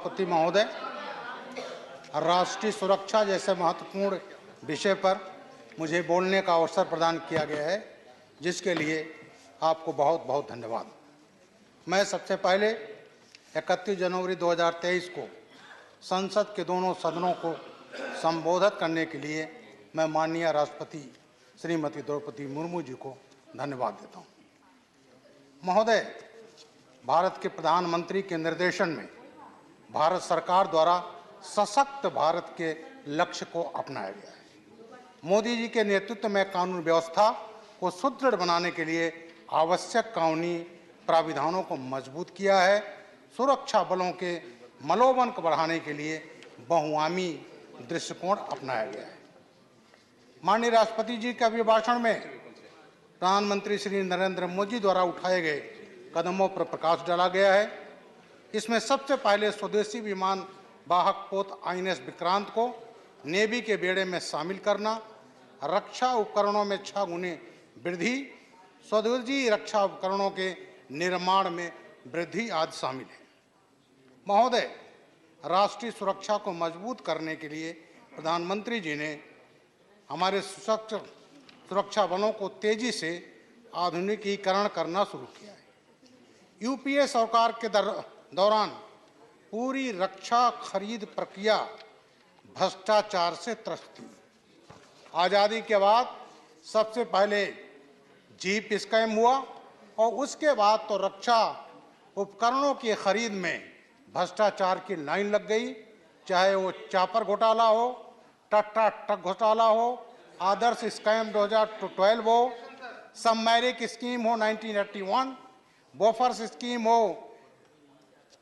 राष्ट्रपति महोदय, राष्ट्रीय सुरक्षा जैसे महत्वपूर्ण विषय पर मुझे बोलने का अवसर प्रदान किया गया है, जिसके लिए आपको बहुत बहुत धन्यवाद। मैं सबसे पहले 31 जनवरी 2023 को संसद के दोनों सदनों को संबोधित करने के लिए मैं माननीय राष्ट्रपति श्रीमती द्रौपदी मुर्मू जी को धन्यवाद देता हूँ। महोदय, भारत के प्रधानमंत्री के निर्देशन में भारत सरकार द्वारा सशक्त भारत के लक्ष्य को अपनाया गया है। मोदी जी के नेतृत्व में कानून व्यवस्था को सुदृढ़ बनाने के लिए आवश्यक कानूनी प्राविधानों को मजबूत किया है। सुरक्षा बलों के मनोबल को बढ़ाने के लिए बहुआयामी दृष्टिकोण अपनाया गया है। माननीय राष्ट्रपति जी के अभिभाषण में प्रधानमंत्री श्री नरेंद्र मोदी द्वारा उठाए गए कदमों पर प्रकाश डाला गया है। इसमें सबसे पहले स्वदेशी विमान वाहक पोत INS विक्रांत को नेवी के बेड़े में शामिल करना, रक्षा उपकरणों में 6 गुने वृद्धि, स्वदेशी रक्षा उपकरणों के निर्माण में वृद्धि आदि शामिल है। महोदय, राष्ट्रीय सुरक्षा को मजबूत करने के लिए प्रधानमंत्री जी ने हमारे सुरक्षा बलों को तेजी से आधुनिकीकरण करना शुरू किया है। UPA सरकार के दौरान पूरी रक्षा खरीद प्रक्रिया भ्रष्टाचार से त्रस्त थी। आज़ादी के बाद सबसे पहले जीप स्कैम हुआ और उसके बाद तो रक्षा उपकरणों की खरीद में भ्रष्टाचार की लाइन लग गई, चाहे वो चापर घोटाला हो, टाटा ट्रक घोटाला हो, आदर्श स्कैम 2012 हो, सबमैरिक स्कीम हो 1981, बोफर्स स्कीम हो,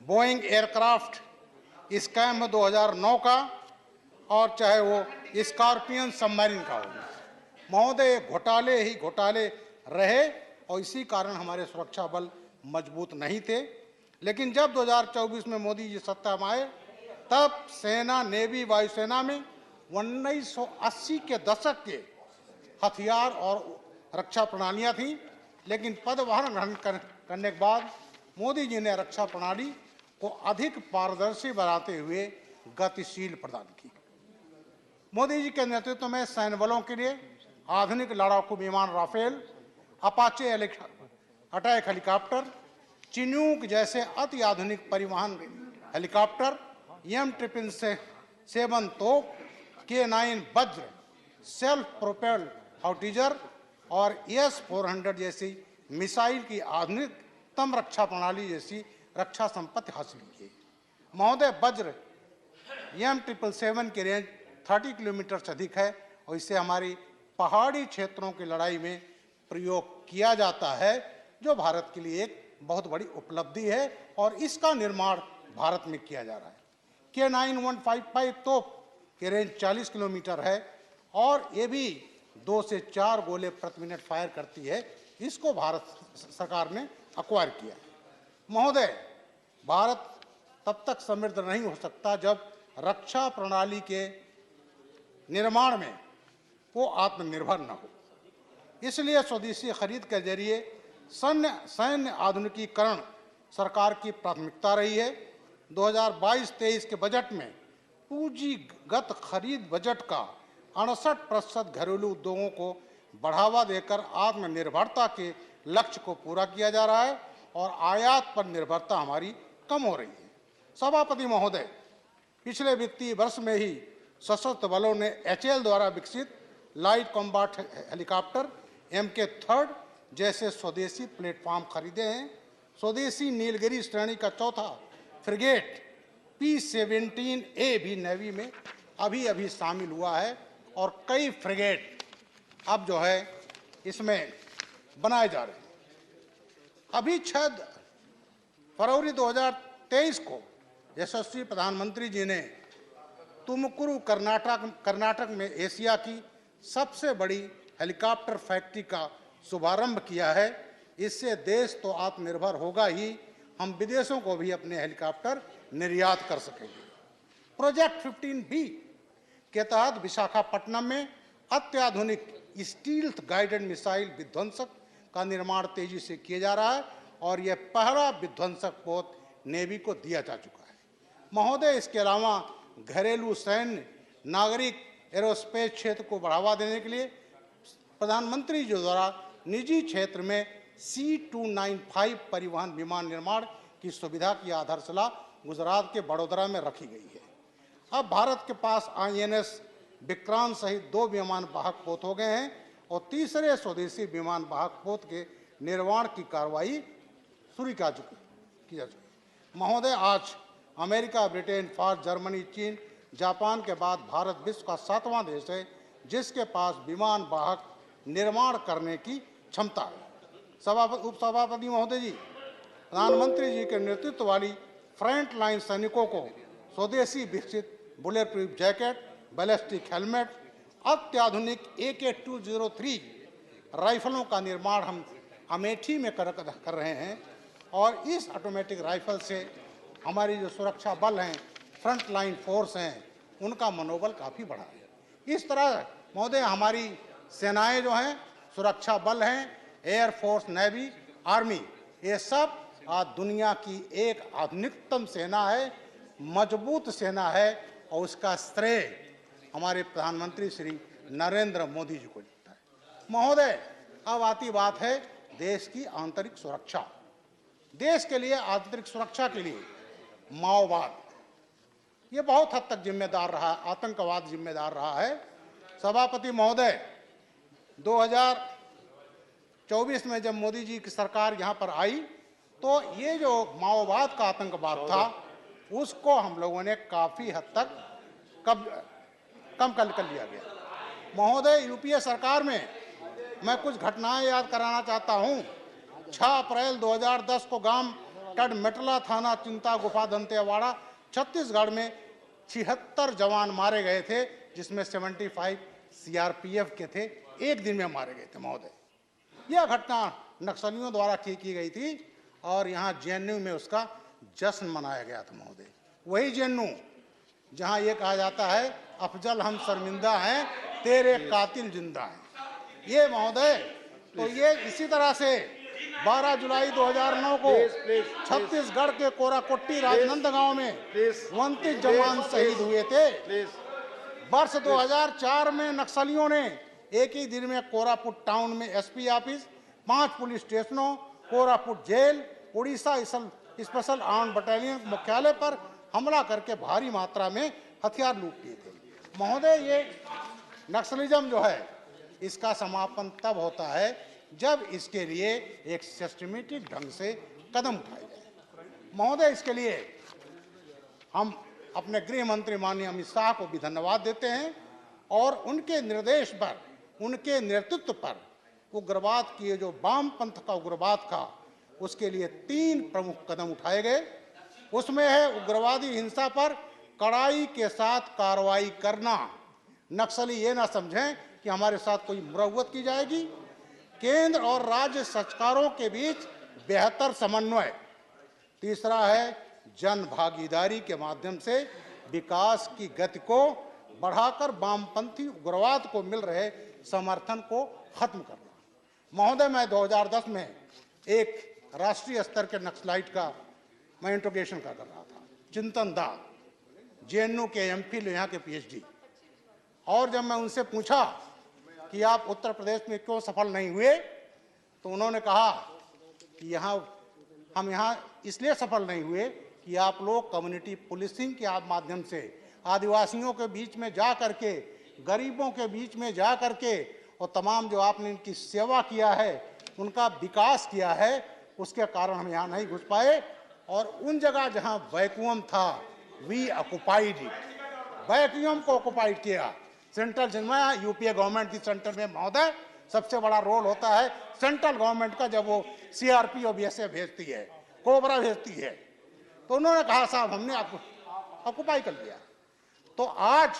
बोइंग एयरक्राफ्ट स्कैम 2009 का, और चाहे वो स्कॉर्पियन सबमरीन का हो। महोदय, घोटाले ही घोटाले रहे और इसी कारण हमारे सुरक्षा बल मजबूत नहीं थे। लेकिन जब 2024 में मोदी जी सत्ता में आए, तब सेना, नेवी, वायुसेना में 1980 के दशक के हथियार और रक्षा प्रणालियां थीं। लेकिन पदभार ग्रहण करने के बाद मोदी जी ने रक्षा प्रणाली को अधिक पारदर्शी बनाते हुए गतिशील प्रदान की। मोदी जी के नेतृत्व में सैन्य बलों के लिए आधुनिक लड़ाकू विमान Rafale, Apache attack helicopter, Chinook जैसे अति आधुनिक परिवहन हेलीकॉप्टर, M777 तोप, K9 वज्र सेल्फ प्रोपेल्ड हाउटीजर और S-400 जैसी मिसाइल की आधुनिकतम रक्षा प्रणाली जैसी रक्षा संपत्ति हासिल की। महोदय, वज्र M777 की रेंज 30 किलोमीटर से अधिक है और इसे हमारी पहाड़ी क्षेत्रों की लड़ाई में प्रयोग किया जाता है, जो भारत के लिए एक बहुत बड़ी उपलब्धि है और इसका निर्माण भारत में किया जा रहा है। K9 155 तोप की रेंज 40 किलोमीटर है और ये भी 2 से 4 गोले प्रति मिनट फायर करती है। इसको भारत सरकार ने एक्वायर किया। महोदय, भारत तब तक समृद्ध नहीं हो सकता जब रक्षा प्रणाली के निर्माण में वो आत्मनिर्भर न हो। इसलिए स्वदेशी खरीद के जरिए सैन्य आधुनिकीकरण सरकार की प्राथमिकता रही है। 2022-23 के बजट में पूंजीगत खरीद बजट का 68% घरेलू उद्योगों को बढ़ावा देकर आत्मनिर्भरता के लक्ष्य को पूरा किया जा रहा है और आयात पर निर्भरता हमारी कम हो रही है। सभापति महोदय, पिछले वित्तीय वर्ष में ही सशस्त्र बलों ने HAL द्वारा विकसित लाइट कॉम्बैट हेलीकॉप्टर MK3 जैसे स्वदेशी प्लेटफॉर्म खरीदे हैं। स्वदेशी नीलगिरी श्रेणी का चौथा फ्रिगेट P-17A भी नेवी में अभी शामिल हुआ है और कई फ्रिगेट अब जो है इसमें बनाए जा रहे हैं। अभी 6 फरवरी 2023 को यशस्वी प्रधानमंत्री जी ने तुमकुरु कर्नाटक में एशिया की सबसे बड़ी हेलीकॉप्टर फैक्ट्री का शुभारंभ किया है। इससे देश तो आत्मनिर्भर होगा ही, हम विदेशों को भी अपने हेलीकॉप्टर निर्यात कर सकेंगे। प्रोजेक्ट 15B के तहत विशाखापट्टनम में अत्याधुनिक स्टील्थ गाइडेड मिसाइल विध्वंसक का निर्माण तेजी से किया जा रहा है और यह पहला विध्वंसक पोत नेवी को दिया जा चुका है। महोदय, इसके अलावा घरेलू सैन्य, नागरिक एरोस्पेस क्षेत्र को बढ़ावा देने के लिए प्रधानमंत्री जी द्वारा निजी क्षेत्र में C295 परिवहन विमान निर्माण की सुविधा की आधारशिला गुजरात के बड़ोदरा में रखी गई है। अब भारत के पास INS विक्रांत सहित 2 विमान वाहक पोत हो गए हैं और तीसरे स्वदेशी विमान वाहक पोत के निर्माण की कार्रवाई शुरू की जा चुकी। महोदय, आज अमेरिका, ब्रिटेन, फ्रांस, जर्मनी, चीन, जापान के बाद भारत विश्व का 7वां देश है जिसके पास विमान वाहक निर्माण करने की क्षमता है। उपसभापति महोदय जी, प्रधानमंत्री जी के नेतृत्व वाली फ्रंट लाइन सैनिकों को स्वदेशी विकसित bullet proof jacket, ballistic helmet, अत्याधुनिक AK-203 राइफलों का निर्माण हम अमेठी में कर रहे हैं और इस ऑटोमेटिक राइफल से हमारी जो सुरक्षा बल हैं, फ्रंट लाइन फोर्स हैं, उनका मनोबल काफ़ी बढ़ा है। इस तरह महोदय, हमारी सेनाएं जो हैं, सुरक्षा बल हैं, एयर फोर्स, नेवी, आर्मी, ये सब आज दुनिया की एक आधुनिकतम सेना है, मजबूत सेना है और उसका श्रेय हमारे प्रधानमंत्री श्री नरेंद्र मोदी जी को जाता है। महोदय, अब आती बात है देश की आंतरिक सुरक्षा। देश के लिए आंतरिक सुरक्षा के लिए माओवाद ये बहुत हद तक जिम्मेदार रहा, आतंकवाद जिम्मेदार रहा है। सभापति महोदय, 2024 में जब मोदी जी की सरकार यहाँ पर आई तो ये जो माओवाद का आतंकवाद था उसको हम लोगों ने काफ़ी हद तक कम कर लिया गया। महोदय, यूपीए सरकार में मैं कुछ घटनाएं याद कराना चाहता हूँ। 6 अप्रैल 2010 को गांव टडमेटला, थाना चिंता गुफा, दंतेवाड़ा, छत्तीसगढ़ में 76 जवान मारे गए थे, जिसमें 75 CRPF के थे। एक दिन में मारे गए थे। महोदय, यह घटना नक्सलियों द्वारा की गई थी और यहाँ JNU में उसका जश्न मनाया गया था। महोदय, वही JNU जहाँ ये कहा जाता है अफजल हम शर्मिंदा हैं, तेरे कातिल जिंदा हैं। ये महोदय, तो ये इसी तरह से 12 जुलाई 2009 को छत्तीसगढ़ के कोराकोट्टी राजनंदगांव में 29 जवान शहीद हुए थे। वर्ष 2004 में नक्सलियों ने एक ही दिन में कोरापुट टाउन में SP ऑफिस, 5 पुलिस स्टेशनों, Koraput jail, Orissa special armed battalion मुख्यालय पर हमला करके भारी मात्रा में हथियार लूट लिए थे। महोदय, ये नक्सलिज्म जो है इसका समापन तब होता है जब इसके लिए एक सिस्टमेटिक ढंग से कदम उठाए जाए। महोदय, इसके लिए हम अपने गृह मंत्री माननीय अमित शाह को भी धन्यवाद देते हैं और उनके निर्देश पर, उनके नेतृत्व पर उग्रवाद की जो वामपंथ का उग्रवाद था उसके लिए 3 प्रमुख कदम उठाए गए। उसमें है उग्रवादी हिंसा पर कड़ाई के साथ कार्रवाई करना। नक्सली ये ना समझें कि हमारे साथ कोई मुरव्वत की जाएगी। केंद्र और राज्य सरकारों के बीच बेहतर समन्वय। तीसरा है जन भागीदारी के माध्यम से विकास की गति को बढ़ाकर वामपंथी उग्रवाद को मिल रहे समर्थन को खत्म करना। महोदय, मैं 2010 में एक राष्ट्रीय स्तर के नक्सलाइट का मैं इंट्रोगेशन कर रहा था, चिंतन दास, JNU के MPhil, यहाँ के PhD। और जब मैं उनसे पूछा कि आप उत्तर प्रदेश में क्यों सफल नहीं हुए, तो उन्होंने कहा कि हम यहाँ इसलिए सफल नहीं हुए कि आप लोग कम्युनिटी पुलिसिंग के माध्यम से आदिवासियों के बीच में जा करके, गरीबों के बीच में जा करके और तमाम जो आपने इनकी सेवा किया है, उनका विकास किया है, उसके कारण हम यहाँ नहीं घुस पाए। और उन जगह जहाँ वैक्यूम था, वी ऑक्युपाइड इट, वैक्यूम को ऑक्युपाइड किया। सेंट्रल में यूपीए गवर्नमेंट की सेंटर में महोदय सबसे बड़ा रोल होता है सेंट्रल गवर्नमेंट का, जब वो CRP और BSF भेजती है, कोबरा भेजती है। तो उन्होंने कहा साहब हमने ऑक्युपाई कर लिया। तो आज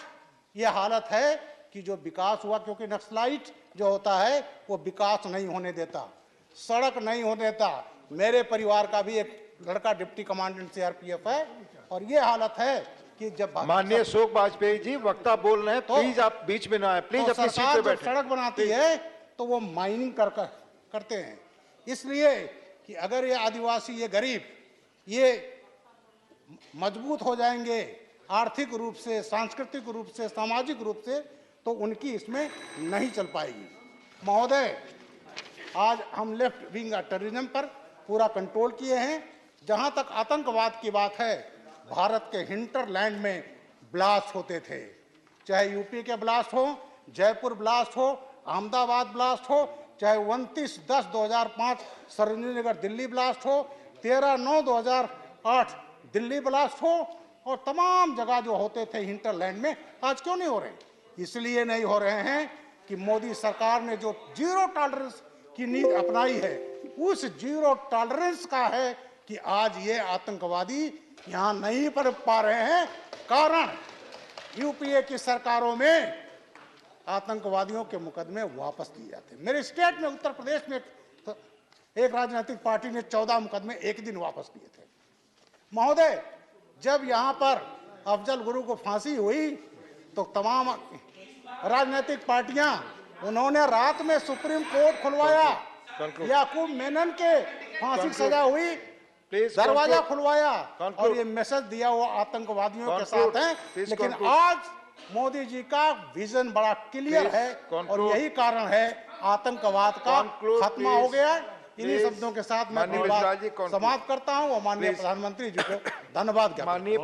ये हालत है कि जो विकास हुआ, क्योंकि नक्सलाइट जो होता है वो विकास नहीं होने देता, सड़क नहीं होने देता। मेरे परिवार का भी एक लड़का डिप्टी कमांडेंट CRPF है और ये हालत है कि जब माननीय अशोक वाजपेयी जी वक्ता बोल रहे हैं, प्लीज आप बीच में ना आए, प्लीज अपनी सीट पे बैठे। सड़क बनाती है तो वो माइनिंग करते हैं, इसलिए कि अगर ये आदिवासी, ये गरीब, ये मजबूत हो जाएंगे आर्थिक रूप से, सांस्कृतिक रूप से, सामाजिक रूप से, तो उनकी इसमें नहीं चल पाएगी। महोदय, आज हम लेफ्ट विंग टेररिज्म पर पूरा कंट्रोल किए हैं। जहां तक आतंकवाद की बात है, भारत के हिंटरलैंड में ब्लास्ट होते थे, चाहे यूपी के ब्लास्ट हो, जयपुर ब्लास्ट हो, अहमदाबाद ब्लास्ट हो, चाहे 29/10/2005 सरोजिनी नगर दिल्ली ब्लास्ट हो, 13/9/2008 दिल्ली ब्लास्ट हो, और तमाम जगह जो होते थे हिंटरलैंड में, आज क्यों नहीं हो रहे? इसलिए नहीं हो रहे हैं कि मोदी सरकार ने जो जीरो टॉलरेंस की नीति अपनाई है, उस जीरो टॉलरेंस का है कि आज ये आतंकवादी यहां नहीं पनप पा रहे हैं। कारण यूपीए की सरकारों में आतंकवादियों के मुकदमे वापस लिए जाते हैं। मेरे स्टेट में, उत्तर प्रदेश में, एक राजनीतिक पार्टी ने 14 मुकदमे एक दिन वापस लिए थे। महोदय, जब यहां पर अफजल गुरु को फांसी हुई तो तमाम राजनीतिक पार्टियां, उन्होंने रात में सुप्रीम कोर्ट खुलवाया, याकूब मेनन के फांसी की सजा हुई, दरवाजा खुलवाया और ये मैसेज दिया वो आतंकवादियों के साथ हैं। लेकिन आज मोदी जी का विजन बड़ा क्लियर है और यही कारण है आतंकवाद का खात्मा हो गया। इन्हीं शब्दों के साथ मैं समाप्त करता हूं और माननीय प्रधानमंत्री जी को धन्यवाद। माननीय